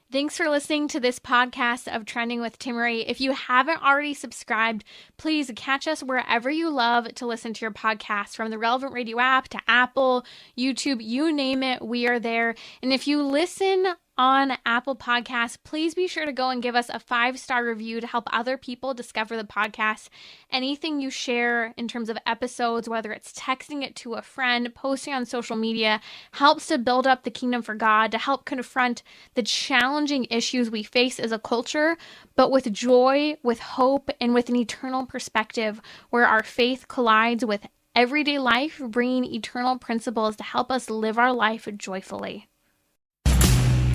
Thanks for listening to this podcast of Trending with Timmery. If you haven't already subscribed, please catch us wherever you love to listen to your podcast, from the Relevant Radio app to Apple, YouTube, you name it, we are there. And if you listen on Apple Podcasts, please be sure to go and give us a 5-star review to help other people discover the podcast. Anything you share in terms of episodes, whether it's texting it to a friend, posting on social media, helps to build up the kingdom for God, to help confront the challenging issues we face as a culture, but with joy, with hope, and with an eternal perspective where our faith collides with everyday life, bringing eternal principles to help us live our life joyfully.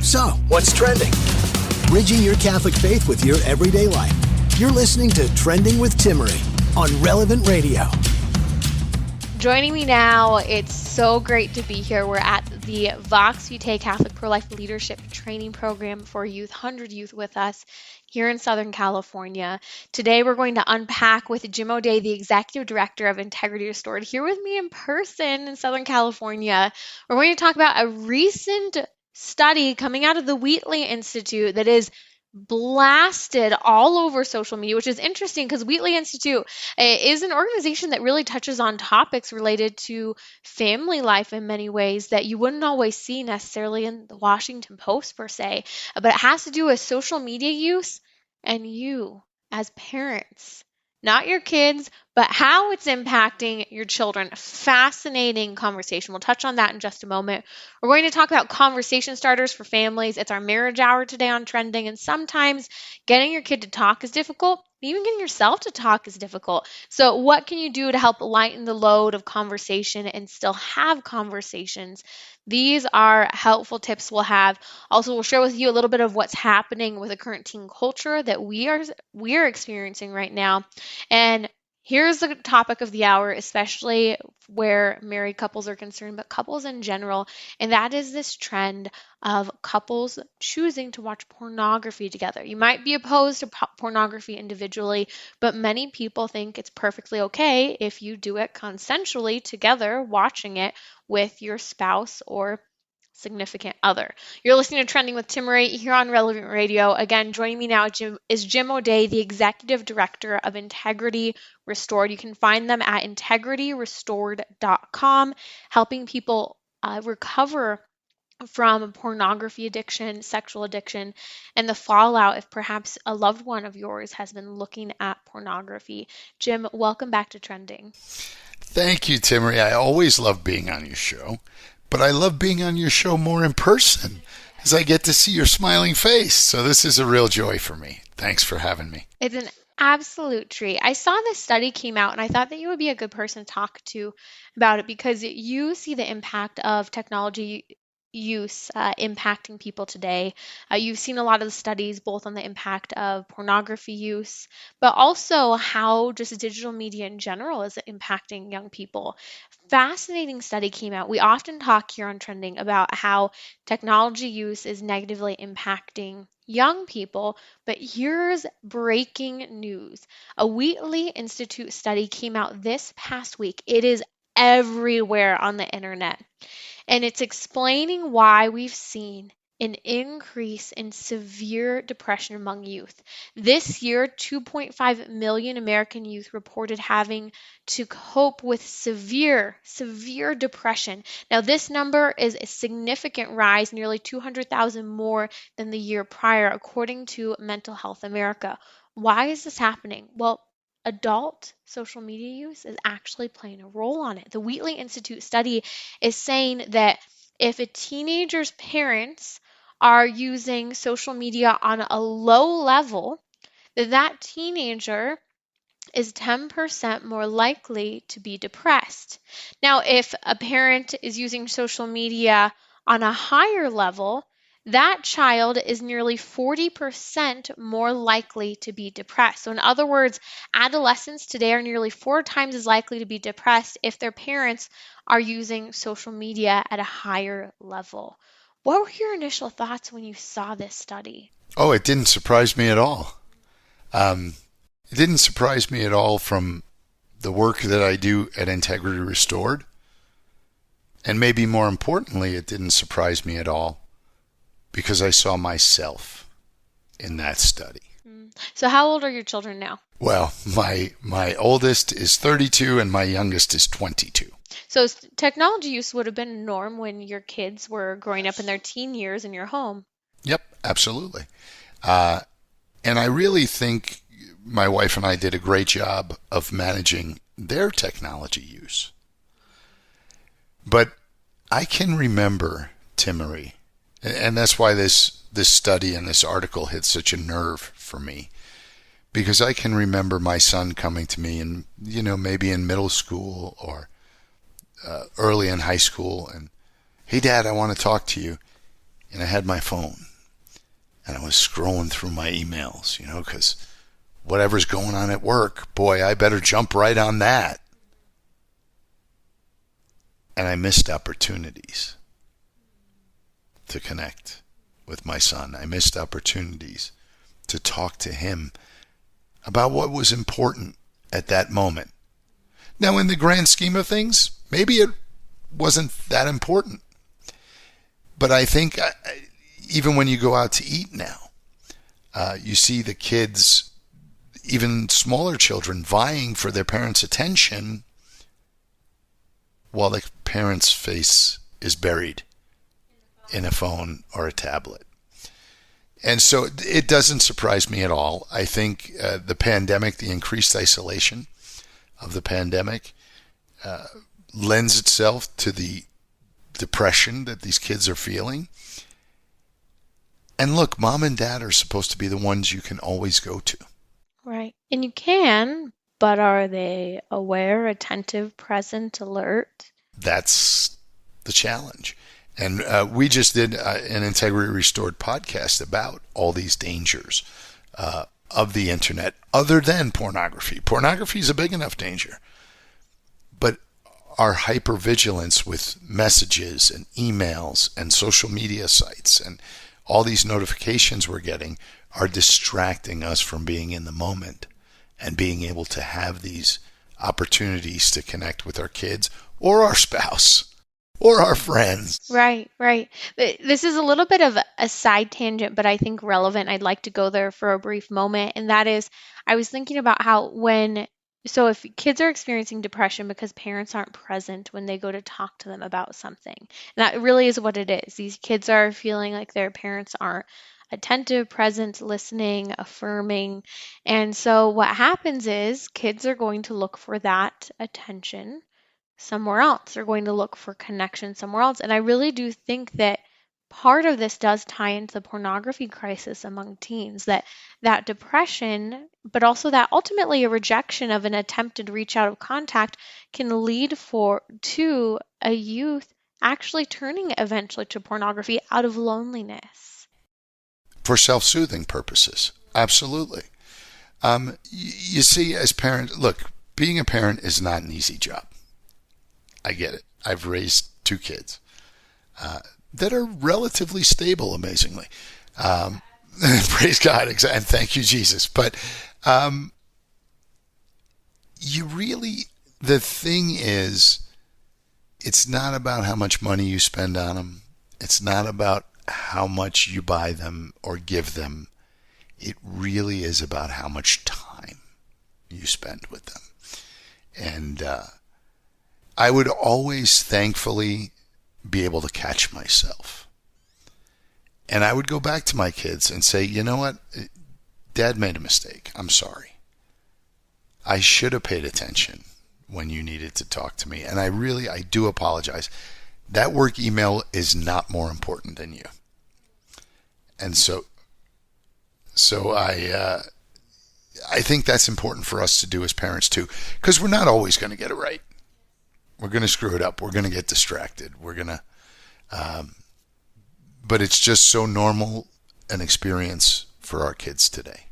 So, what's trending? Bridging your Catholic faith with your everyday life. You're listening to Trending with Timmery on Relevant Radio. Joining me now, it's so great to be here. We're at the Vox Vitae Catholic Pro-Life Leadership Training Program for youth, 100 youth with us here in Southern California. Today, we're going to unpack with Jim O'Day, the Executive Director of Integrity Restored, here with me in person in Southern California. We're going to talk about a recent study coming out of the Wheatley Institute that is blasted all over social media, which is interesting because Wheatley Institute is an organization that really touches on topics related to family life in many ways that you wouldn't always see necessarily in the Washington Post per se, but it has to do with social media use and you as parents. Not your kids, but how it's impacting your children. Fascinating conversation. We'll touch on that in just a moment. We're going to talk about conversation starters for families. It's our marriage hour today on Trending, and sometimes getting your kid to talk is difficult. Even getting yourself to talk is difficult. So what can you do to help lighten the load of conversation and still have conversations? These are helpful tips we'll have. Also, we'll share with you a little bit of what's happening with the current teen culture that we are experiencing right now. And here's the topic of the hour, especially where married couples are concerned, but couples in general, and that is this trend of couples choosing to watch pornography together. You might be opposed to pornography individually, but many people think it's perfectly okay if you do it consensually together, watching it with your spouse or significant other. You're listening to Trending with Timmery here on Relevant Radio. Again, joining me now is Jim O'Day, the Executive Director of Integrity Restored. You can find them at integrityrestored.com, helping people recover from pornography addiction, sexual addiction, and the fallout if perhaps a loved one of yours has been looking at pornography. Jim, welcome back to Trending. Thank you, Timmery. I always love being on your show, but I love being on your show more in person as I get to see your smiling face. So this is a real joy for me. Thanks for having me. It's an absolute treat. I saw this study came out, and I thought that you would be a good person to talk to about it because you see the impact of technology use impacting people today. You've seen a lot of the studies both on the impact of pornography use, but also how just digital media in general is impacting young people. Fascinating study came out. We often talk here on Trending about how technology use is negatively impacting young people, but here's breaking news. A Wheatley Institute study came out this past week. It is everywhere on the internet. And it's explaining why we've seen an increase in severe depression among youth. This year, 2.5 million American youth reported having to cope with severe depression. Now, this number is a significant rise, nearly 200,000 more than the year prior, according to Mental Health America. Why is this happening? Well, adult social media use is actually playing a role on it. The Wheatley Institute study is saying that if a teenager's parents are using social media on a low level, that teenager is 10% more likely to be depressed. Now, if a parent is using social media on a higher level, that child is nearly 40% more likely to be depressed. So in other words, adolescents today are nearly 4 times as likely to be depressed if their parents are using social media at a higher level. What were your initial thoughts when you saw this study? Oh, it didn't surprise me at all. It didn't surprise me at all from the work that I do at Integrity Restored. And maybe more importantly, it didn't surprise me at all because I saw myself in that study. So how old are your children now? Well, my oldest is 32 and my youngest is 22. So technology use would have been a norm when your kids were growing up in their teen years in your home. Yep, absolutely. And I really think my wife and I did a great job of managing their technology use. But I can remember, Timmery, and that's why this study and this article hit such a nerve for me, because I can remember my son coming to me and, maybe in middle school or early in high school and, "Hey, Dad, I want to talk to you." And I had my phone and I was scrolling through my emails, because whatever's going on at work, boy, I better jump right on that. And I missed opportunities to connect with my son. I missed opportunities to talk to him about what was important at that moment. Now, in the grand scheme of things, maybe it wasn't that important. But I think even when you go out to eat now, you see the kids, even smaller children, vying for their parents' attention while the parent's face is buried in a phone or a tablet. And so it doesn't surprise me at all. I think the pandemic, the increased isolation of the pandemic, lends itself to the depression that these kids are feeling. And look, mom and dad are supposed to be the ones you can always go to. Right. And you can, but are they aware, attentive, present, alert? That's the challenge. And we just did an Integrity Restored podcast about all these dangers of the internet, other than pornography. Pornography is a big enough danger. But our hypervigilance with messages and emails and social media sites and all these notifications we're getting are distracting us from being in the moment and being able to have these opportunities to connect with our kids or our spouse or our friends. Right, right. This is a little bit of a side tangent, but I think relevant. I'd like to go there for a brief moment. And that is, I was thinking about how if kids are experiencing depression because parents aren't present when they go to talk to them about something, and that really is what it is. These kids are feeling like their parents aren't attentive, present, listening, affirming. And so what happens is kids are going to look for that attention somewhere else. They're going to look for connection somewhere else. And I really do think that part of this does tie into the pornography crisis among teens, that depression, but also that ultimately a rejection of an attempted reach out of contact can lead to a youth actually turning eventually to pornography out of loneliness. For self-soothing purposes. Absolutely. You see, as parents, look, being a parent is not an easy job. I get it. I've raised 2 kids that are relatively stable, amazingly. Praise God, and thank you, Jesus. But the thing is, it's not about how much money you spend on them. It's not about how much you buy them or give them. It really is about how much time you spend with them. And I would always thankfully be able to catch myself. And I would go back to my kids and say, you know what? Dad made a mistake. I'm sorry. I should have paid attention when you needed to talk to me. And I do apologize. That work email is not more important than you. And so I think that's important for us to do as parents too, because we're not always going to get it right. We're going to screw it up. We're going to get distracted. We're going to, but it's just so normal an experience for our kids today.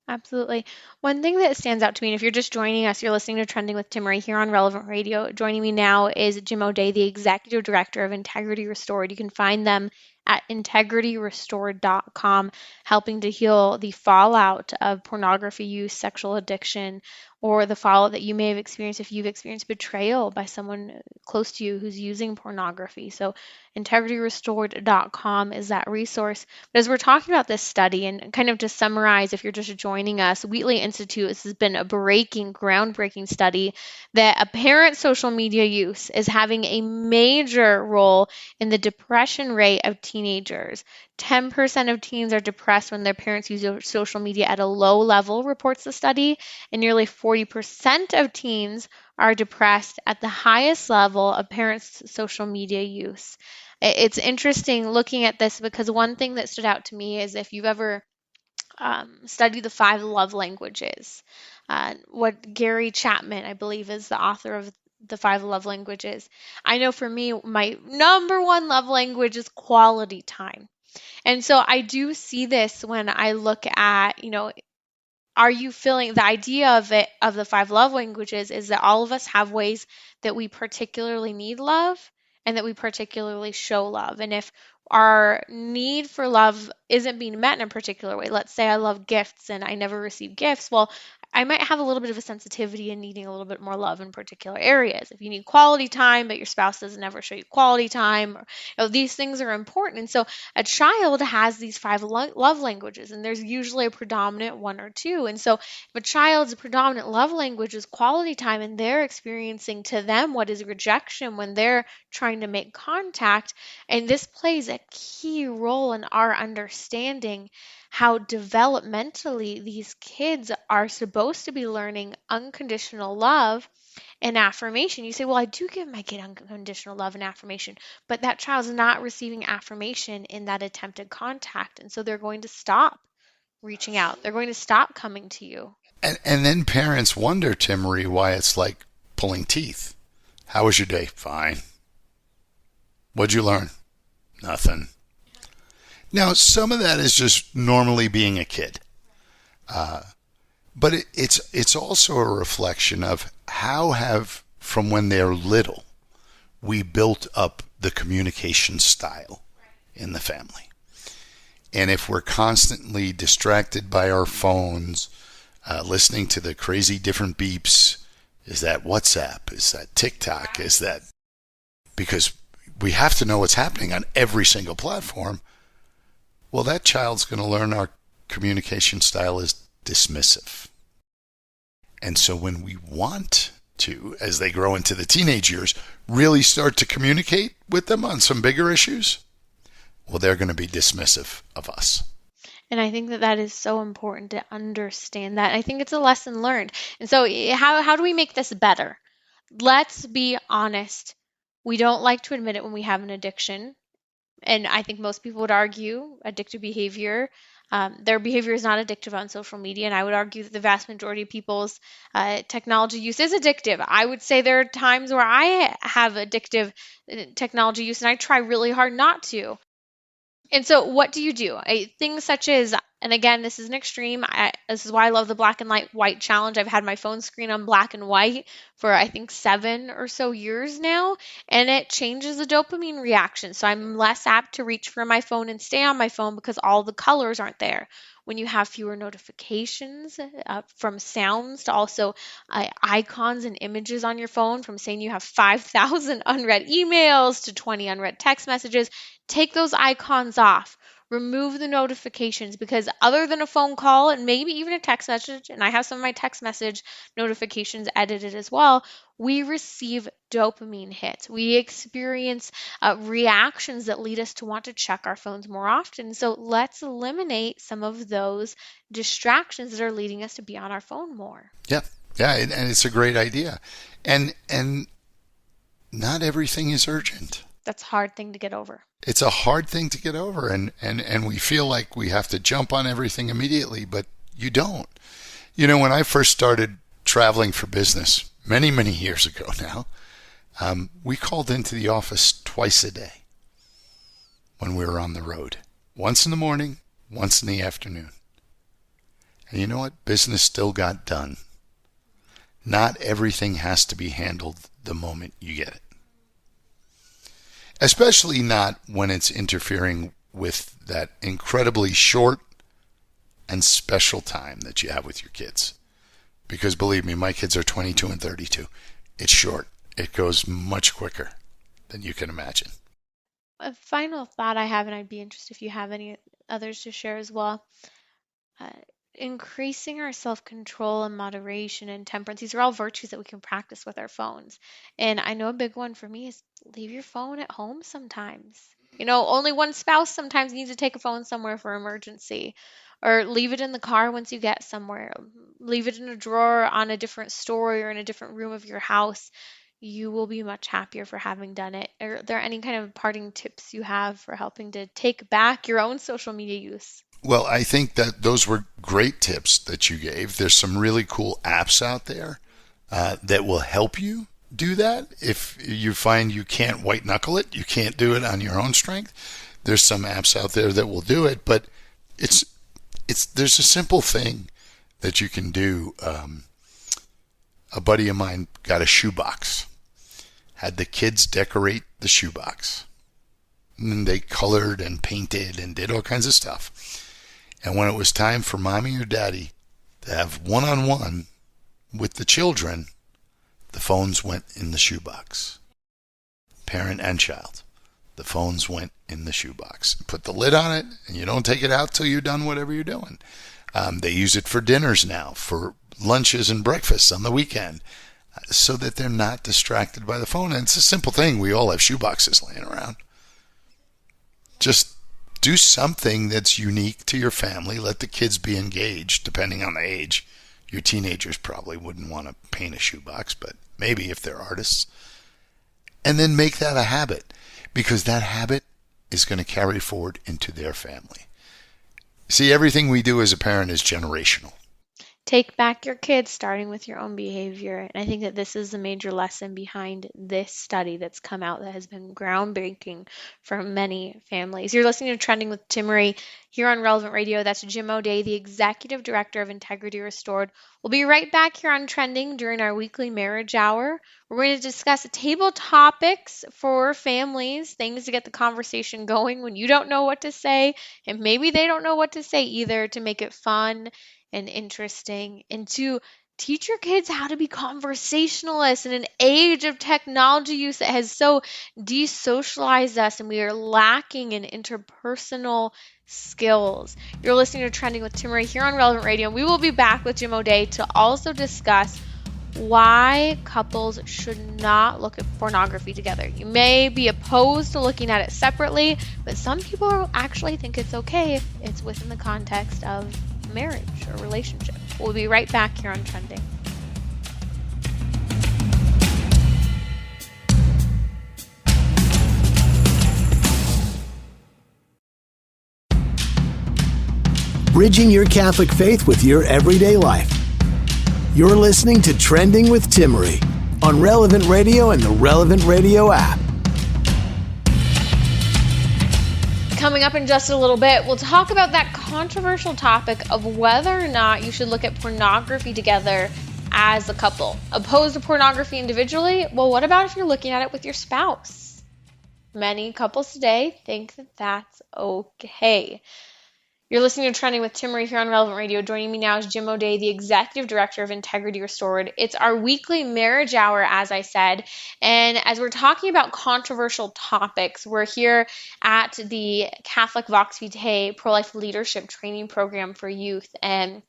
Absolutely. One thing that stands out to me, and if you're just joining us, you're listening to Trending with Timmery here on Relevant Radio. Joining me now is Jim O'Day, the Executive Director of Integrity Restored. You can find them at integrityrestored.com, helping to heal the fallout of pornography use, sexual addiction, or the fallout that you may have experienced if you've experienced betrayal by someone close to you who's using pornography. So integrityrestored.com is that resource. But as we're talking about this study, and kind of to summarize, if you're just joining us, Wheatley Institute, this has been a groundbreaking study that apparent social media use is having a major role in the depression rate of teenagers. 10% of teens are depressed when their parents use social media at a low level, reports the study, and nearly 40% of teens are depressed at the highest level of parents' social media use. It's interesting looking at this because one thing that stood out to me is if you've ever studied the 5 love languages, what Gary Chapman, I believe, is the author of the 5 love languages. I know for me, my number one love language is quality time. And so I do see this when I look at, are you feeling the idea of the 5 love languages is that all of us have ways that we particularly need love and that we particularly show love. And if our need for love isn't being met in a particular way, let's say I love gifts and I never receive gifts, well, I might have a little bit of a sensitivity in needing a little bit more love in particular areas. If you need quality time, but your spouse doesn't ever show you quality time, or, these things are important. And so a child has these 5 love languages, and there's usually a predominant 1 or 2. And so if a child's predominant love language is quality time and they're experiencing to them what is rejection when they're trying to make contact, and this plays a key role in our understanding how developmentally these kids are supposed to be learning unconditional love and affirmation. You say, well, I do give my kid unconditional love and affirmation, but that child's not receiving affirmation in that attempted contact. And so they're going to stop reaching out. They're going to stop coming to you. And then parents wonder, Tim Marie, why it's like pulling teeth. How was your day? Fine. What'd you learn? Nothing. Now, some of that is just normally being a kid. But it's also a reflection of how have, from when they're little, we built up the communication style in the family. And if we're constantly distracted by our phones, listening to the crazy different beeps, is that WhatsApp? Is that TikTok? Is that... Because we have to know what's happening on every single platform. Well, that child's going to learn our communication style is dismissive. And so when we want to, as they grow into the teenage years, really start to communicate with them on some bigger issues, well, they're going to be dismissive of us. And I think that is so important to understand that. I think it's a lesson learned. And so how do we make this better? Let's be honest. We don't like to admit it when we have an addiction. And I think most people would argue addictive behavior. Their behavior is not addictive on social media. And I would argue that the vast majority of people's technology use is addictive. I would say there are times where I have addictive technology use and I try really hard not to. And so what do you do? Things such as, and again, this is an extreme. This is why I love the black and white challenge. I've had my phone screen on black and white for, I think, 7 or so years now, and it changes the dopamine reaction. So I'm less apt to reach for my phone and stay on my phone because all the colors aren't there. When you have fewer notifications from sounds to also icons and images on your phone, from saying you have 5,000 unread emails to 20 unread text messages, take those icons off. Remove the notifications, because other than a phone call and maybe even a text message, and I have some of my text message notifications edited as well, we receive dopamine hits. We experience reactions that lead us to want to check our phones more often. So let's eliminate some of those distractions that are leading us to be on our phone more. Yeah, and it's a great idea. And not everything is urgent. That's a hard thing to get over. It's a hard thing to get over, and we feel like we have to jump on everything immediately, but you don't. You know, when I first started traveling for business, many, many years ago now, we called into the office twice a day when we were on the road. Once in the morning, once in the afternoon. And you know what? Business still got done. Not everything has to be handled the moment you get it. especially not when it's interfering with that incredibly short and special time that you have with your kids. Because believe me, my kids are 22 and 32. It's short. It goes much quicker than you can imagine. A final thought I have, and I'd be interested if you have any others to share as well. Uh, Increasing our self-control and moderation and temperance. These are all virtues that we can practice with our phones. And I know a big one for me is leave your phone at home sometimes. Only one spouse sometimes needs to take a phone somewhere for emergency, or leave it in the car once you get somewhere. Leave it in a drawer on a different story or in a different room of your house. You will be much happier for having done it. Are there any kind of parting tips you have for helping to take back your own social media use? Well, I think that those were great tips that you gave. There's some really cool apps out there that will help you do that. If you find you can't white knuckle it, you can't do it on your own strength, there's some apps out there that will do it. But there's a simple thing that you can do. A buddy of mine got a shoebox, had the kids decorate the shoebox. And then they colored and painted and did all kinds of stuff. And when it was time for mommy or daddy to have one-on-one with the children, the phones went in the shoebox. Parent and child. The phones went in the shoebox. Put the lid on it, and you don't take it out till you're done whatever you're doing. They use it for dinners now, for lunches and breakfasts on the weekend, so that they're not distracted by the phone. And it's a simple thing. We all have shoeboxes laying around. Just do something that's unique to your family. Let the kids be engaged, depending on the age. Your teenagers probably wouldn't want to paint a shoebox, but maybe if they're artists. And then make that a habit, because that habit is going to carry forward into their family. See, everything we do as a parent is generational. Take back your kids, starting with your own behavior. And I think that this is the major lesson behind this study that's come out that has been groundbreaking for many families. You're listening to Trending with Timmery here on Relevant Radio. That's Jim O'Day, the Executive Director of Integrity Restored. We'll be right back here on Trending during our weekly marriage hour. We're going to discuss table topics for families, things to get the conversation going when you don't know what to say, and maybe they don't know what to say either, to make it fun and interesting, and to teach your kids how to be conversationalists in an age of technology use that has so desocialized us, and we are lacking in interpersonal skills. You're listening to Trending with Timmery here on Relevant Radio. We will be back with Jim O'Day to also discuss why couples should not look at pornography together. You may be opposed to looking at it separately, but some people actually think it's okay if it's within the context of marriage or relationship. We'll be right back here on Trending. Bridging your Catholic faith with your everyday life. You're listening to Trending with Timmery on Relevant Radio and the Relevant Radio app. Coming up in just a little bit, we'll talk about that controversial topic of whether or not you should look at pornography together as a couple. Opposed to pornography individually? Well, what about if you're looking at it with your spouse? Many couples today think that that's okay. You're listening to Trending with Timmery here on Relevant Radio. Joining me now is Jim O'Day, the Executive Director of Integrity Restored. It's our weekly marriage hour, as I said. And as we're talking about controversial topics, we're here at the Catholic Vox Vitae Pro-Life Leadership Training Program for youth. And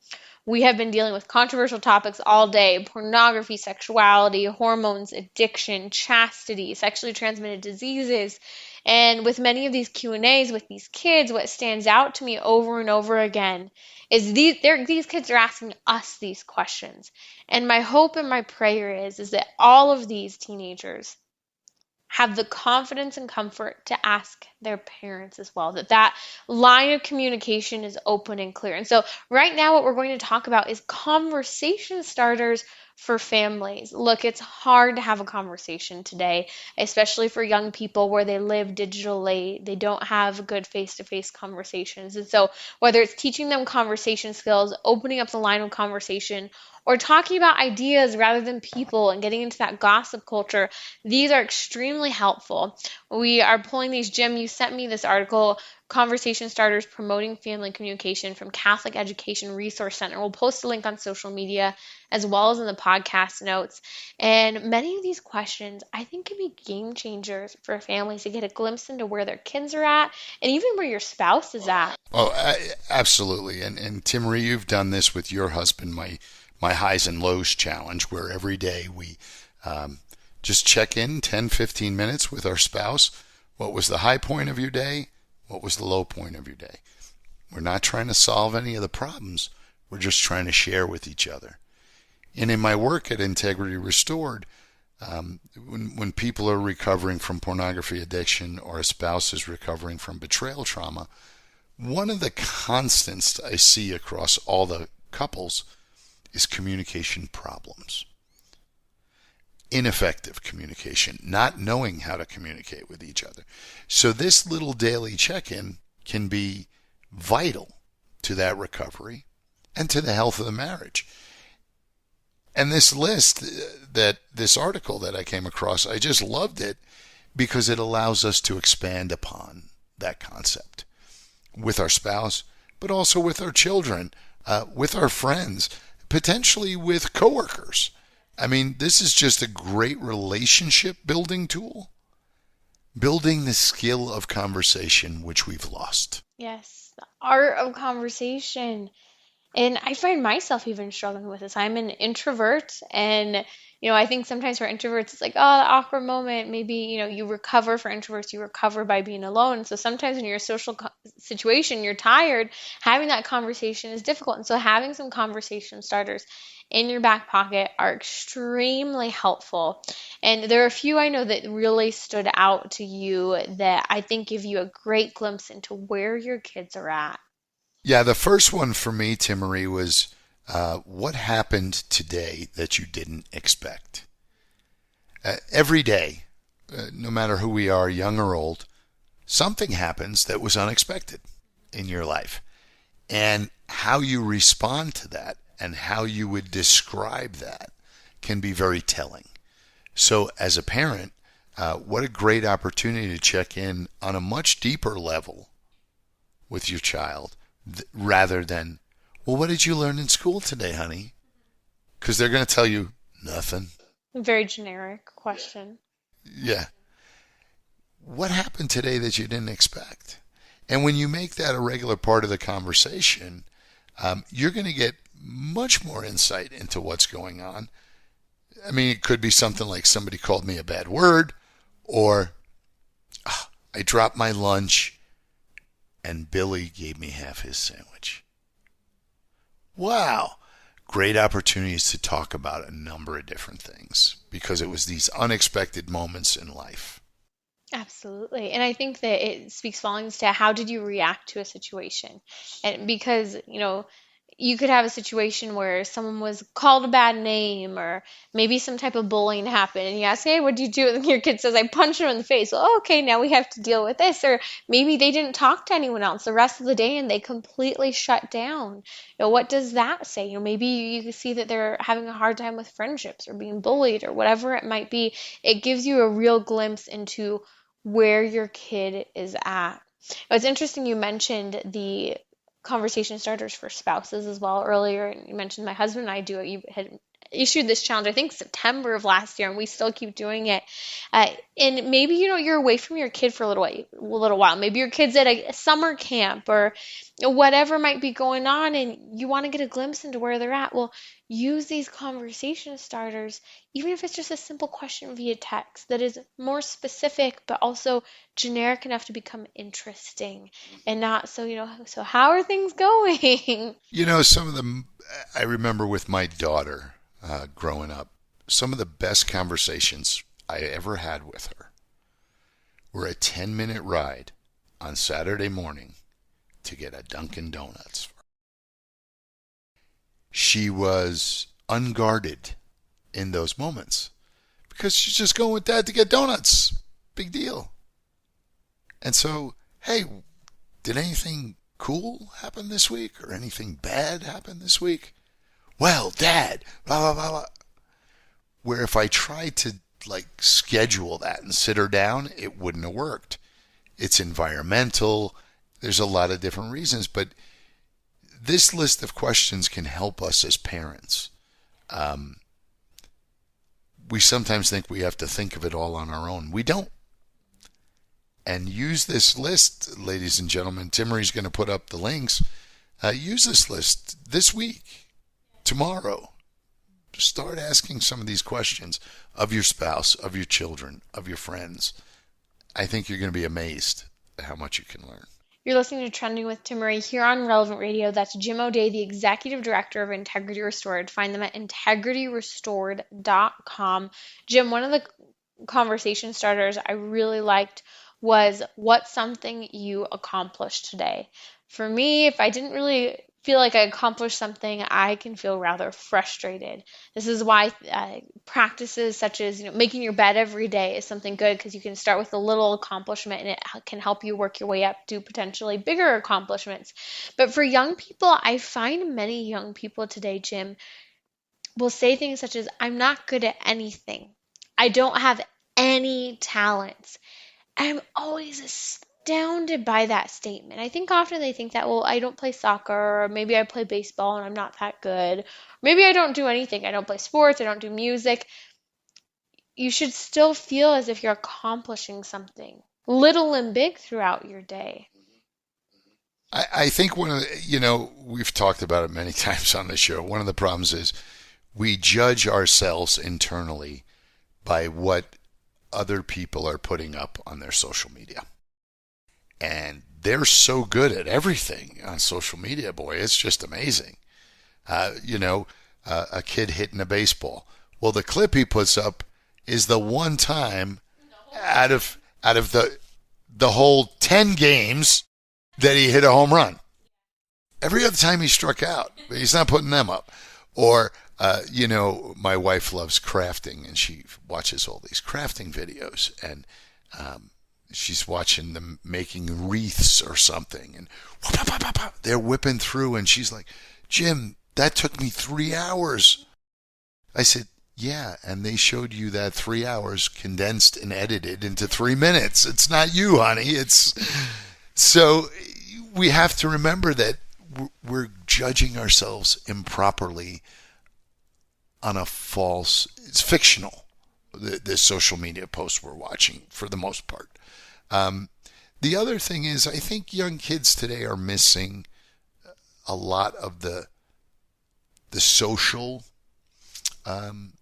we have been dealing with controversial topics all day: pornography, sexuality, hormones, addiction, chastity, sexually transmitted diseases. And with many of these Q&As with these kids, what stands out to me over and over again is these kids are asking us these questions. And my hope and my prayer is that all of these teenagers have the confidence and comfort to ask their parents as well, that line of communication is open and clear. And so right now what we're going to talk about is conversation starters for families. Look, it's hard to have a conversation today, especially for young people where they live digitally. They don't have good face-to-face conversations. And so whether it's teaching them conversation skills, opening up the line of conversation, or talking about ideas rather than people and getting into that gossip culture. These are extremely helpful. We are pulling these. Jim, you sent me this article, Conversation Starters Promoting Family Communication from Catholic Education Resource Center. We'll post a link on social media as well as in the podcast notes. And many of these questions, I think, can be game changers for families to get a glimpse into where their kids are at and even where your spouse is at. Oh, absolutely. And Tim Marie, you've done this with your husband, my highs and lows challenge, where every day we just check in 10, 15 minutes with our spouse. What was the high point of your day? What was the low point of your day? We're not trying to solve any of the problems. We're just trying to share with each other. And in my work at Integrity Restored, when people are recovering from pornography addiction or a spouse is recovering from betrayal trauma, one of the constants I see across all the couples is communication problems. Ineffective communication, not knowing how to communicate with each other. So this little daily check-in can be vital to that recovery and to the health of the marriage. And this list, this article that I came across, I just loved it because it allows us to expand upon that concept with our spouse, but also with our children, with our friends, potentially with coworkers. I mean, this is just a great relationship building tool, building the skill of conversation, which we've lost. Yes, the art of conversation. And I find myself even struggling with this. I'm an introvert, and I think sometimes for introverts it's like, oh, the awkward moment. Maybe you recover. For introverts, you recover by being alone. So sometimes when you're in a social situation, you're tired. Having that conversation is difficult, and so having some conversation starters in your back pocket are extremely helpful. And there are a few I know that really stood out to you that I think give you a great glimpse into where your kids are at. Yeah, the first one for me, Tim Marie, was what happened today that you didn't expect? Every day, no matter who we are, young or old, something happens that was unexpected in your life. And how you respond to that and how you would describe that can be very telling. So as a parent, what a great opportunity to check in on a much deeper level with your child rather than, well, what did you learn in school today, honey? Because they're going to tell you nothing. Very generic question. Yeah. What happened today that you didn't expect? And when you make that a regular part of the conversation, you're going to get much more insight into what's going on. I mean, it could be something like somebody called me a bad word, or I dropped my lunch and Billy gave me half his sandwich. Wow. Great opportunities to talk about a number of different things because it was these unexpected moments in life. Absolutely. And I think that it speaks volumes to how did you react to a situation? And because, you could have a situation where someone was called a bad name or maybe some type of bullying happened and you ask, hey, what did you do? And your kid says, I punched him in the face. Well, okay, now we have to deal with this. Or maybe they didn't talk to anyone else the rest of the day and they completely shut down. What does that say? Maybe you see that they're having a hard time with friendships or being bullied or whatever it might be. It gives you a real glimpse into where your kid is at. It's interesting you mentioned the conversation starters for spouses as well earlier. And you mentioned my husband and I do it. You had issued this challenge, I think September of last year, and we still keep doing it. And maybe, you're away from your kid for a little while. Maybe your kid's at a summer camp or whatever might be going on, and you want to get a glimpse into where they're at. Well, use these conversation starters, even if it's just a simple question via text that is more specific, but also generic enough to become interesting and not so, so how are things going? Some of them, I remember with my daughter growing up, some of the best conversations I ever had with her were a 10-minute ride on Saturday morning to get a Dunkin' Donuts. She was unguarded in those moments because she's just going with Dad to get donuts. Big deal. And so, hey, did anything cool happen this week or anything bad happen this week? well, Dad, blah, blah, blah, blah. Where if I tried to like schedule that and sit her down, it wouldn't have worked. It's environmental. There's a lot of different reasons, but this list of questions can help us as parents. We sometimes think we have to think of it all on our own. We don't. And use this list, ladies and gentlemen. Timmery's going to put up the links. Use this list this week, tomorrow. Start asking some of these questions of your spouse, of your children, of your friends. I think you're going to be amazed at how much you can learn. You're listening to Trending with Timmery here on Relevant Radio. That's Jim O'Day, the Executive Director of Integrity Restored. Find them at integrityrestored.com. Jim, one of the conversation starters I really liked was, what's something you accomplished today? For me, if I didn't really feel like I accomplished something, I can feel rather frustrated. This is why practices such as making your bed every day is something good, because you can start with a little accomplishment and it can help you work your way up to potentially bigger accomplishments. But for young people, I find many young people today, Jim, will say things such as, I'm not good at anything. I don't have any talents. I'm always astounded by that statement. I think often they think that, well, I don't play soccer, or maybe I play baseball and I'm not that good. Maybe I don't do anything. I don't play sports. I don't do music. You should still feel as if you're accomplishing something, little and big, throughout your day. I think one of the, we've talked about it many times on the show. One of the problems is we judge ourselves internally by what other people are putting up on their social media. And they're so good at everything on social media, boy, it's just amazing. A kid hitting a baseball. Well, the clip he puts up is the one time out of the whole 10 games that he hit a home run. Every other time he struck out, but he's not putting them up. Or my wife loves crafting, and she watches all these crafting videos, and she's watching them making wreaths or something, and they're whipping through, and she's like, Jim, that took me 3 hours. I said, yeah, and they showed you that 3 hours condensed and edited into 3 minutes. It's not you, honey. So we have to remember that we're judging ourselves improperly on a false, it's fictional, the social media posts we're watching for the most part. The other thing is, I think young kids today are missing a lot of the social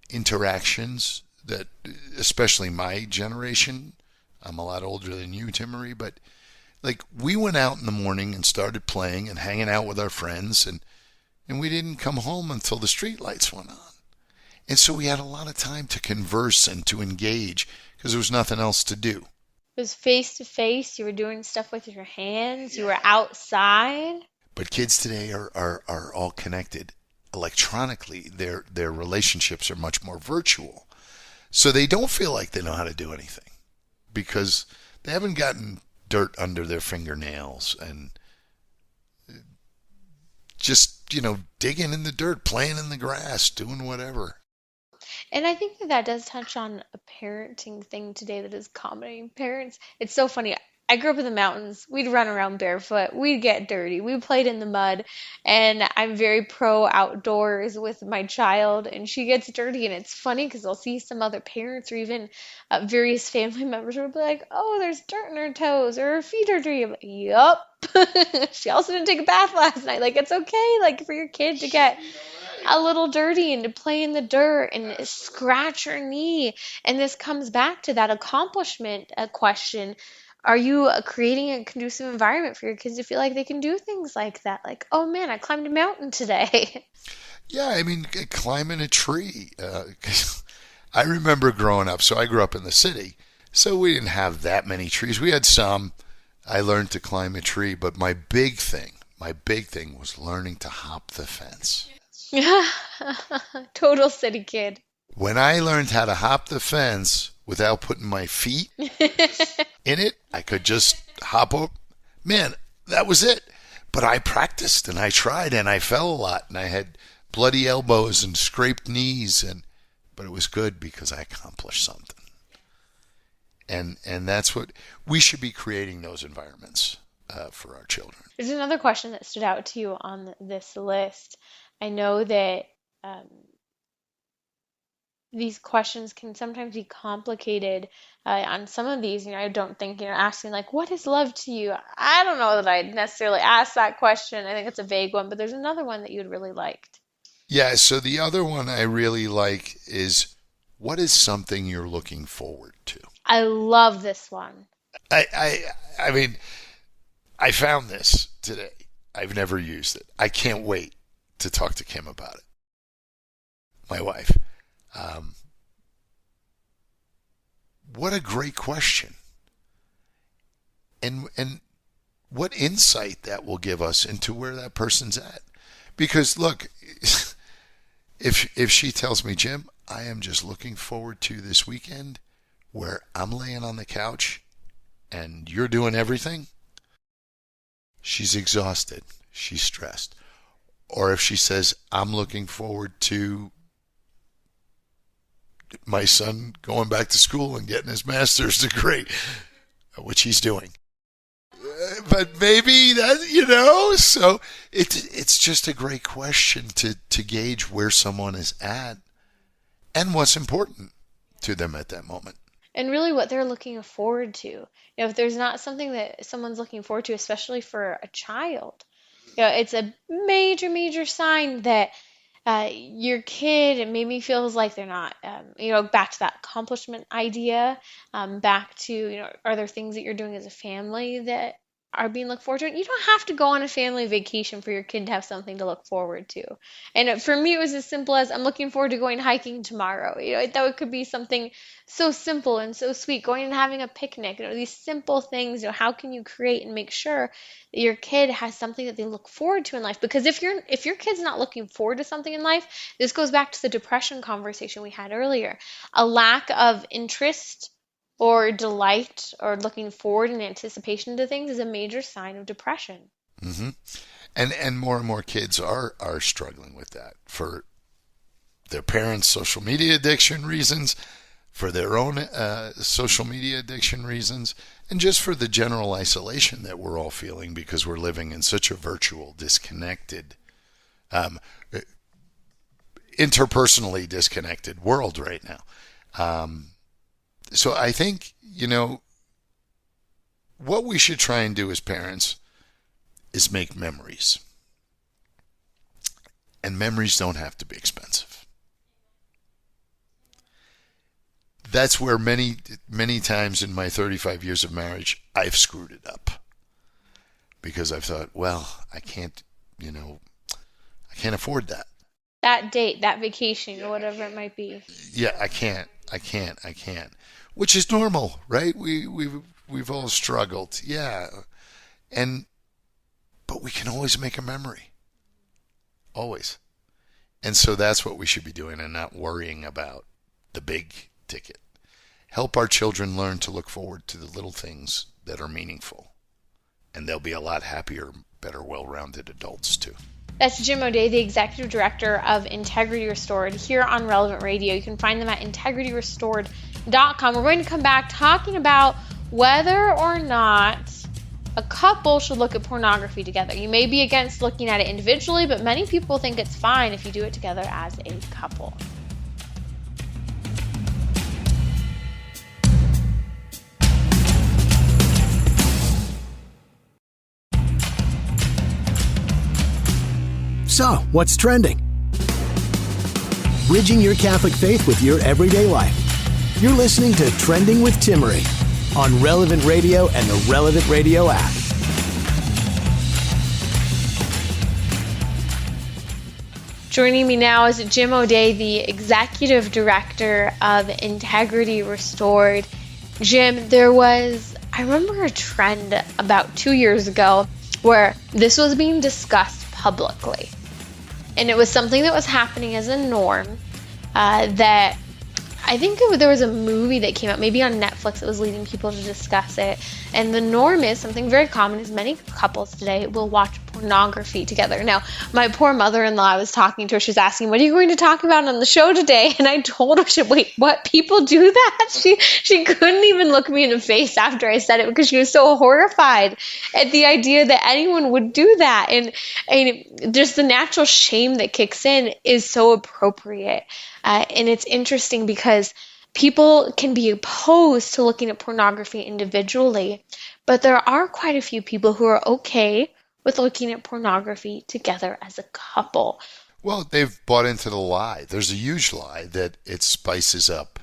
interactions that, especially my generation, I'm a lot older than you, Timmery, but like we went out in the morning and started playing and hanging out with our friends, and we didn't come home until the street lights went on. And so we had a lot of time to converse and to engage because there was nothing else to do. It was face to face. You were doing stuff with your hands. You were outside. But kids today are all connected electronically. Their relationships are much more virtual. So they don't feel like they know how to do anything because they haven't gotten dirt under their fingernails and just, digging in the dirt, playing in the grass, doing whatever. And I think that does touch on a parenting thing today that is common. Parents, it's so funny. I grew up in the mountains. We'd run around barefoot. We'd get dirty. We played in the mud. And I'm very pro outdoors with my child. And she gets dirty. And it's funny because I'll see some other parents or even various family members will be like, oh, there's dirt in her toes or her feet are dirty. I'm like, yup. She also didn't take a bath last night. Like, it's okay, like, for your kid to get a little dirty and to play in the dirt and scratch her knee. And this comes back to that accomplishment question. Are you creating a conducive environment for your kids to feel like they can do things like that? Like, oh man, I climbed a mountain today. Yeah, I mean, climbing a tree. I remember growing up, so I grew up in the city, so we didn't have that many trees. We had some. I learned to climb a tree, but my big thing was learning to hop the fence. Total city kid. When I learned how to hop the fence without putting my feet in it, I could just hop up. Man, that was it. But I practiced and I tried and I fell a lot and I had bloody elbows and scraped knees, but it was good because I accomplished something. And that's what we should be creating, those environments for our children. There's another question that stood out to you on this list. I know that these questions can sometimes be complicated on some of these. I don't think, asking like, what is love to you? I don't know that I'd necessarily ask that question. I think it's a vague one, but there's another one that you'd really liked. Yeah, so the other one I really like is, what is something you're looking forward to? I love this one. I mean, I found this today. I've never used it. I can't wait to talk to Kim about it. My wife. What a great question. And what insight that will give us into where that person's at. Because look, if she tells me, Jim, I am just looking forward to this weekend where I'm laying on the couch and you're doing everything, she's exhausted. She's stressed. Or if she says, I'm looking forward to my son going back to school and getting his master's degree, which he's doing. But maybe that, so it's just a great question to gauge where someone is at and what's important to them at that moment. And really what they're looking forward to. If there's not something that someone's looking forward to, especially for a child, it's a major, major sign that your kid maybe feels like they're not, back to that accomplishment idea, back to, are there things that you're doing as a family that are being looked forward to? And you don't have to go on a family vacation for your kid to have something to look forward to. And for me, it was as simple as, I'm looking forward to going hiking tomorrow. That could be something so simple and so sweet, going and having a picnic. These simple things, how can you create and make sure that your kid has something that they look forward to in life? Because if your kid's not looking forward to something in life, this goes back to the depression conversation we had earlier. A lack of interest or delight or looking forward in anticipation to things is a major sign of depression. Mm-hmm. And more kids are struggling with that for their parents' social media addiction reasons, for their own social media addiction reasons, and just for the general isolation that we're all feeling because we're living in such a virtual, disconnected, interpersonally disconnected world right now. So I think, what we should try and do as parents is make memories. And memories don't have to be expensive. That's where many, many times in my 35 years of marriage, I've screwed it up. Because I've thought, well, I can't afford that. That date, that vacation, or whatever it might be. Yeah, I can't. Which is normal, right? We've all struggled, yeah. But we can always make a memory, always. And so that's what we should be doing, and not worrying about the big ticket. Help our children learn to look forward to the little things that are meaningful, and they'll be a lot happier, better, well-rounded adults too. That's Jim O'Day, the Executive Director of Integrity Restored here on Relevant Radio. You can find them at integrityrestored.com. We're going to come back talking about whether or not a couple should look at pornography together. You may be against looking at it individually, but many people think it's fine if you do it together as a couple. So, what's trending? Bridging your Catholic faith with your everyday life. You're listening to Trending with Timmery on Relevant Radio and the Relevant Radio app. Joining me now is Jim O'Day, the Executive Director of Integrity Restored. Jim, I remember a trend about 2 years ago where this was being discussed publicly. And it was something that was happening as a norm that I think there was a movie that came out, maybe on Netflix, that was leading people to discuss it. And the norm is something very common is many couples today will watch pornography pornography together. Now, my poor mother-in-law, I was talking to her, she was asking, what are you going to talk about on the show today? And I told her, wait, what? People do that? She couldn't even look me in the face after I said it because she was so horrified at the idea that anyone would do that. And just the natural shame that kicks in is so appropriate. And it's interesting because people can be opposed to looking at pornography individually, but there are quite a few people who are okay with looking at pornography together as a couple. Well, they've bought into the lie. There's a huge lie that it spices up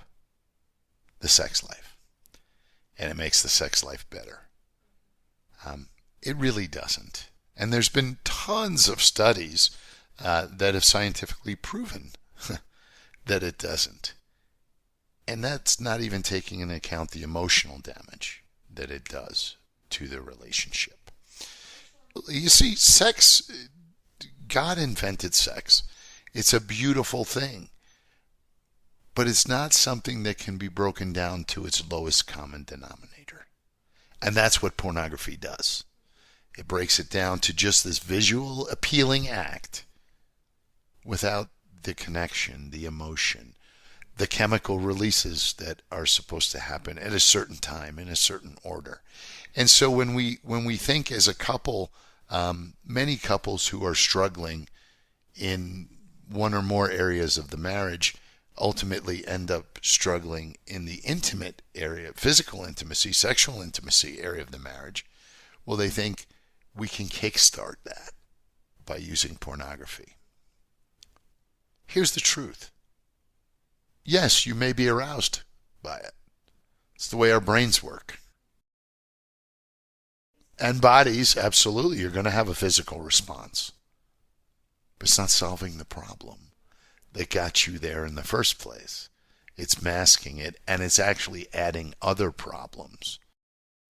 the sex life and it makes the sex life better. It really doesn't. And there's been tons of studies that have scientifically proven that it doesn't. And that's not even taking into account the emotional damage that it does to the relationship. You see, sex, God invented sex. It's a beautiful thing. But it's not something that can be broken down to its lowest common denominator. And that's what pornography does. It breaks it down to just this visual, appealing act without the connection, the emotion, the chemical releases that are supposed to happen at a certain time in a certain order. And so when we think as a couple, many couples who are struggling in one or more areas of the marriage ultimately end up struggling in the intimate area, physical intimacy, sexual intimacy area of the marriage. Well, they think we can kickstart that by using pornography. Here's the truth. Yes, you may be aroused by it. It's the way our brains work. And bodies, absolutely, you're going to have a physical response. But it's not solving the problem that got you there in the first place. It's masking it, and it's actually adding other problems.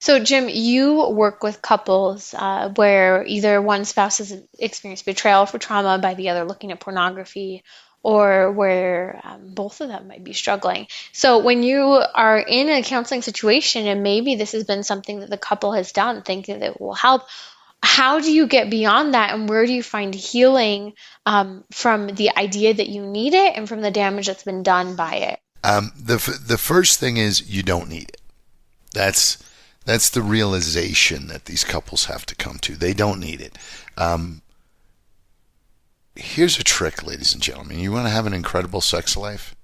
So, Jim, you work with couples where either one spouse has experienced betrayal for trauma by the other looking at pornography, or where both of them might be struggling. So when you are in a counseling situation and maybe this has been something that the couple has done thinking that it will help, how do you get beyond that, and where do you find healing from the idea that you need it and from the damage that's been done by it? The first thing is you don't need it. That's the realization that these couples have to come to. They don't need it. Here's a trick, ladies and gentlemen. You want to have an incredible sex life?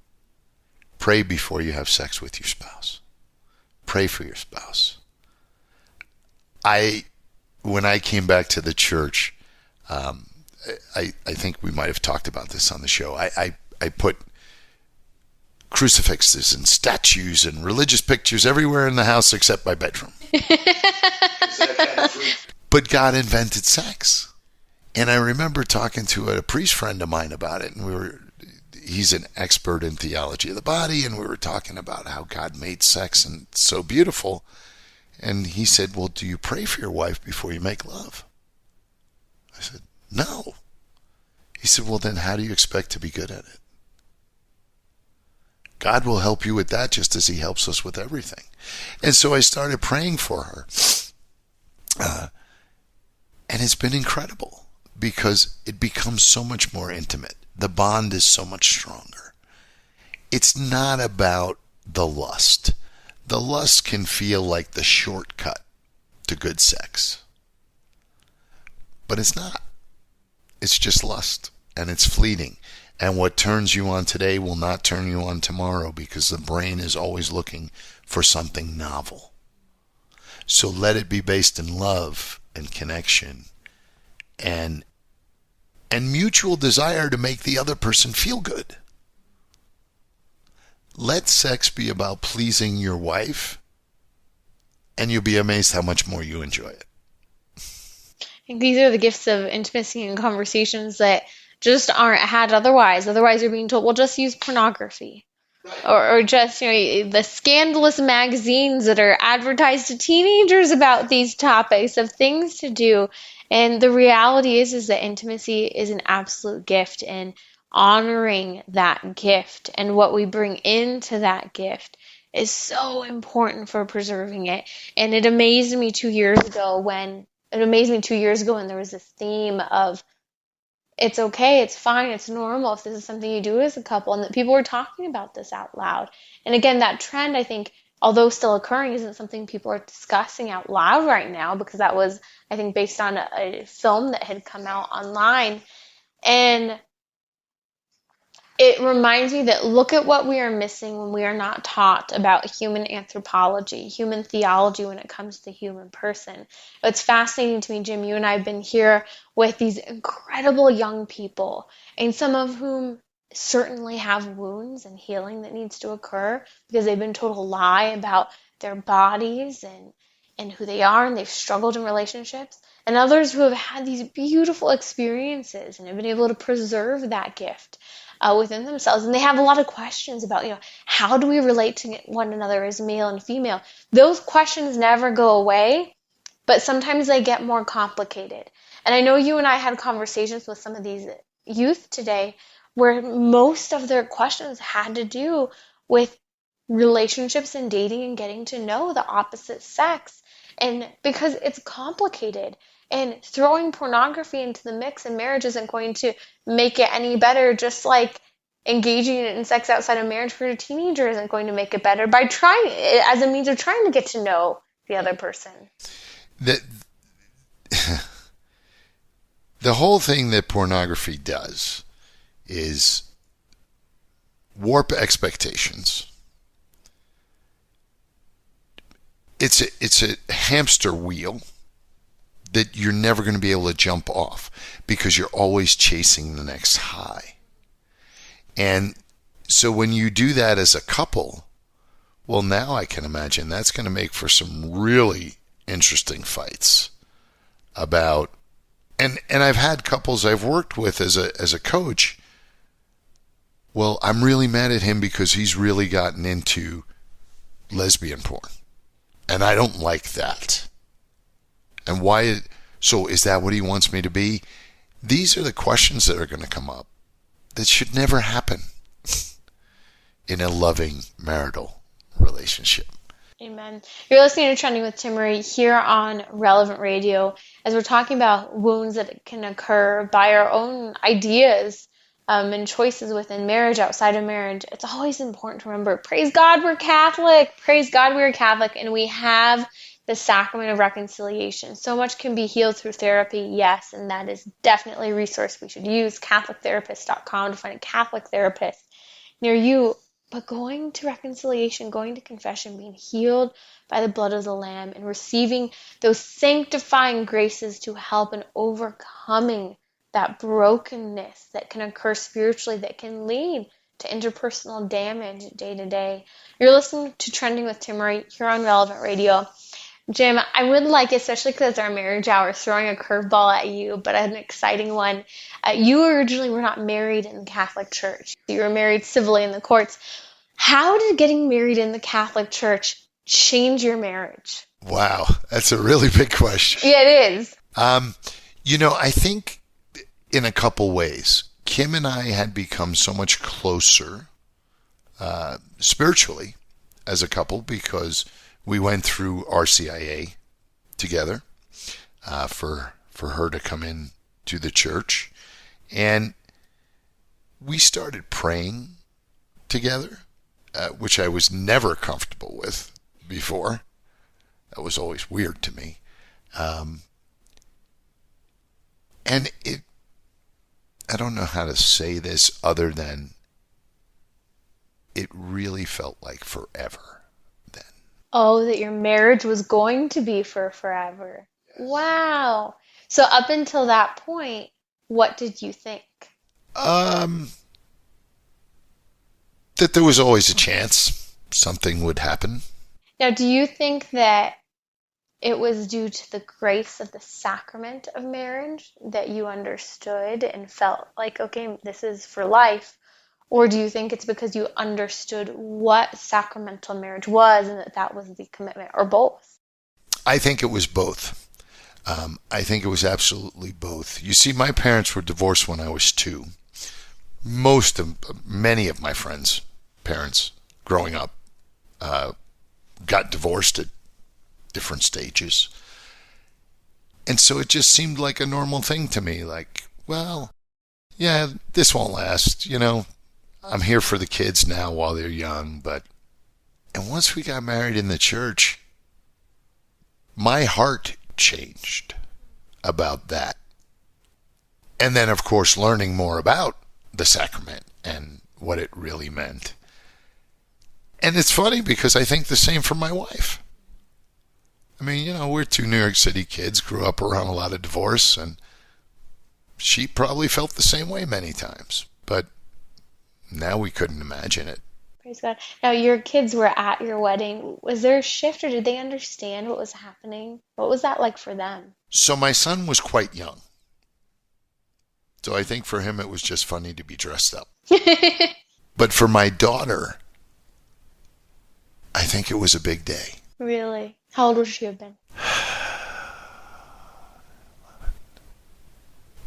Pray before you have sex with your spouse. Pray for your spouse. When I came back to the church, I think we might have talked about this on the show. I put crucifixes and statues and religious pictures everywhere in the house except my bedroom. But God invented sex. And I remember talking to a priest friend of mine about it, and he's an expert in theology of the body, and we were talking about how God made sex and it's so beautiful. And he said, well, do you pray for your wife before you make love? I said, no. He said, well, then how do you expect to be good at it? God will help you with that just as he helps us with everything. And so I started praying for her. And it's been incredible because it becomes so much more intimate. The bond is so much stronger. It's not about the lust. The lust can feel like the shortcut to good sex. But it's not. It's just lust, and it's fleeting. And what turns you on today will not turn you on tomorrow because the brain is always looking for something novel. So let it be based in love and connection and mutual desire to make the other person feel good. Let sex be about pleasing your wife, and you'll be amazed how much more you enjoy it. I think these are the gifts of intimacy and conversations that just aren't had otherwise. Otherwise, you're being told, well, just use pornography. Or just, the scandalous magazines that are advertised to teenagers about these topics of things to do. And the reality is that intimacy is an absolute gift, and honoring that gift and what we bring into that gift is so important for preserving it. And it amazed me 2 years ago when it amazed me 2 years ago when there was this theme of it's okay, it's fine, it's normal if this is something you do as a couple, and that people were talking about this out loud. And again, that trend, I think, although still occurring, isn't something people are discussing out loud right now, because that was, I think, based on a film that had come out online. And it reminds me that look at what we are missing when we are not taught about human anthropology, human theology when it comes to the human person. It's fascinating to me, Jim, you and I have been here with these incredible young people, and some of whom certainly have wounds and healing that needs to occur because they've been told a lie about their bodies and who they are, and they've struggled in relationships. And others who have had these beautiful experiences and have been able to preserve that gift within themselves. And they have a lot of questions about, how do we relate to one another as male and female? Those questions never go away, but sometimes they get more complicated. And I know you and I had conversations with some of these youth today where most of their questions had to do with relationships and dating and getting to know the opposite sex. And because it's complicated. And throwing pornography into the mix in marriage isn't going to make it any better, just like engaging in sex outside of marriage for a teenager isn't going to make it better by trying as a means of trying to get to know the other person. The whole thing that pornography does is warp expectations. It's a hamster wheel that you're never going to be able to jump off because you're always chasing the next high. And so when you do that as a couple, well, now I can imagine that's going to make for some really interesting fights about, and I've had couples I've worked with as a coach. Well, I'm really mad at him because he's really gotten into lesbian porn. And I don't like that. And why? So is that what he wants me to be? These are the questions that are going to come up that should never happen in a loving marital relationship. Amen. You're listening to Trending with Timmery here on Relevant Radio as we're talking about wounds that can occur by our own ideas and choices within marriage, outside of marriage. It's always important to remember, praise God, we're Catholic. Praise God, we're Catholic, and we have the sacrament of reconciliation. So much can be healed through therapy, yes, and that is definitely a resource we should use, catholictherapist.com, to find a Catholic therapist near you. But going to reconciliation, going to confession, being healed by the blood of the Lamb, and receiving those sanctifying graces to help in overcoming that brokenness that can occur spiritually, that can lead to interpersonal damage day to day. You're listening to Trending with Timmery here on Relevant Radio. Jim, I would like, especially because our marriage hour is throwing a curveball at you, but an exciting one. You originally were not married in the Catholic Church. You were married civilly in the courts. How did getting married in the Catholic Church change your marriage? Wow, that's a really big question. Yeah, it is. I think in a couple ways. Kim and I had become so much closer spiritually as a couple because we went through RCIA together for her to come in to the church. And we started praying together, which I was never comfortable with before. That was always weird to me. And I don't know how to say this other than it really felt like forever then. Oh, that your marriage was going to be for forever. Yes. Wow. So up until that point, what did you think? That there was always a chance something would happen. Now, do you think that it was due to the grace of the sacrament of marriage that you understood and felt like, okay, this is for life? Or do you think it's because you understood what sacramental marriage was and that was the commitment, or both? I think it was both. I think it was absolutely both. You see, my parents were divorced when I was 2. Many of my friends' parents growing up got divorced at different stages. And so it just seemed like a normal thing to me. Like, well, yeah, this won't last. I'm here for the kids now while they're young. And once we got married in the church, my heart changed about that. And then, of course, learning more about the sacrament and what it really meant. And it's funny because I think the same for my wife. I mean, we're two New York City kids, grew up around a lot of divorce, and she probably felt the same way many times. But now we couldn't imagine it. Praise God. Now, your kids were at your wedding. Was there a shift, or did they understand what was happening? What was that like for them? So my son was quite young. So I think for him it was just funny to be dressed up. But for my daughter, I think it was a big day. Really? How old would she have been?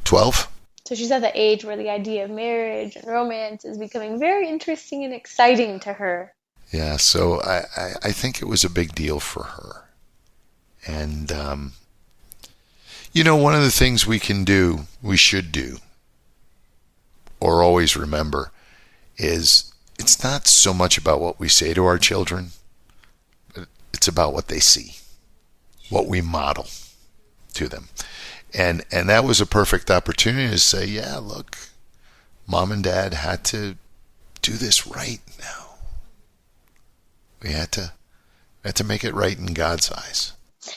12. So she's at the age where the idea of marriage and romance is becoming very interesting and exciting to her. Yeah, so I think it was a big deal for her. And, one of the things we should do, or always remember, is it's not so much about what we say to our children, but it's about what they see, what we model to them. And that was a perfect opportunity to say, yeah, look, Mom and Dad had to do this right now. We had to make it right in God's eyes.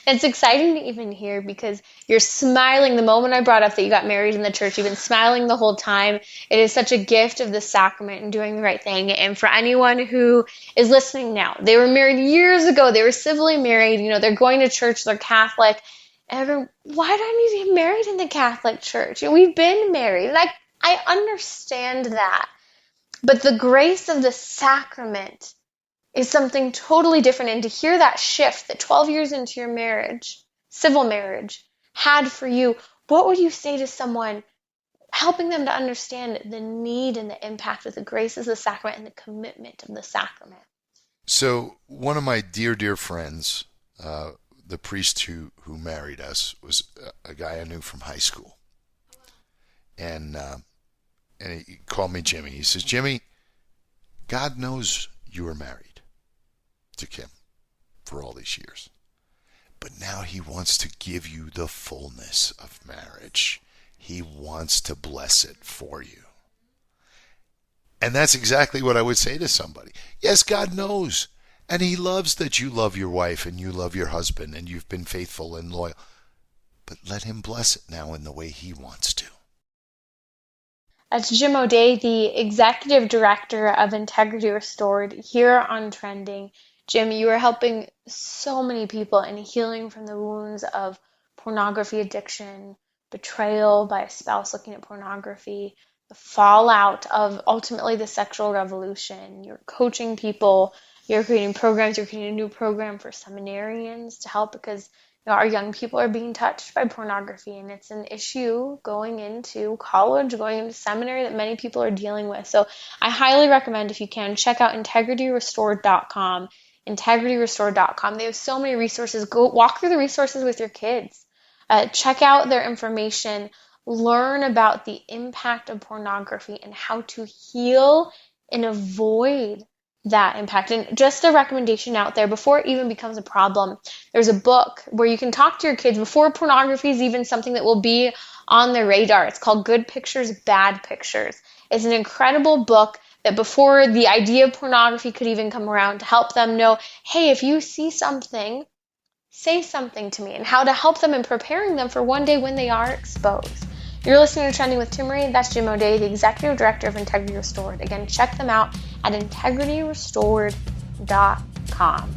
It's exciting to even hear because you're smiling the moment I brought up that you got married in the church. You've been smiling the whole time. It is such a gift of the sacrament and doing the right thing. And for anyone who is listening now, they were married years ago. They were civilly married. They're going to church. They're Catholic. And why do I need to get married in the Catholic Church? We've been married. I understand that. But the grace of the sacrament is something totally different. And to hear that shift that 12 years into your marriage, civil marriage, had for you, what would you say to someone helping them to understand the need and the impact of the grace of the sacrament and the commitment of the sacrament? So one of my dear, dear friends, the priest who married us, was a guy I knew from high school. And he called me Jimmy. He says, Jimmy, God knows you were married to Kim for all these years. But now he wants to give you the fullness of marriage. He wants to bless it for you. And that's exactly what I would say to somebody. Yes, God knows. And he loves that you love your wife and you love your husband and you've been faithful and loyal. But let him bless it now in the way he wants to. That's Jim O'Day, the Executive Director of Integrity Restored here on Trending. Jim, you are helping so many people in healing from the wounds of pornography addiction, betrayal by a spouse looking at pornography, the fallout of ultimately the sexual revolution. You're coaching people, you're creating programs, you're creating a new program for seminarians to help because our young people are being touched by pornography, and it's an issue going into college, going into seminary that many people are dealing with. So I highly recommend, if you can, check out integrityrestored.com. integrityrestored.com. They have so many resources. Go walk through the resources with your kids. Check out their information. Learn about the impact of pornography and how to heal and avoid that impact. And just a recommendation out there, before it even becomes a problem, there's a book where you can talk to your kids before pornography is even something that will be on their radar. It's called Good Pictures, Bad Pictures. It's an incredible book that before the idea of pornography could even come around, to help them know, hey, if you see something, say something to me, and how to help them in preparing them for one day when they are exposed. You're listening to Trending with Timmery. That's Jim O'Day, the Executive Director of Integrity Restored. Again, check them out at integrityrestored.com.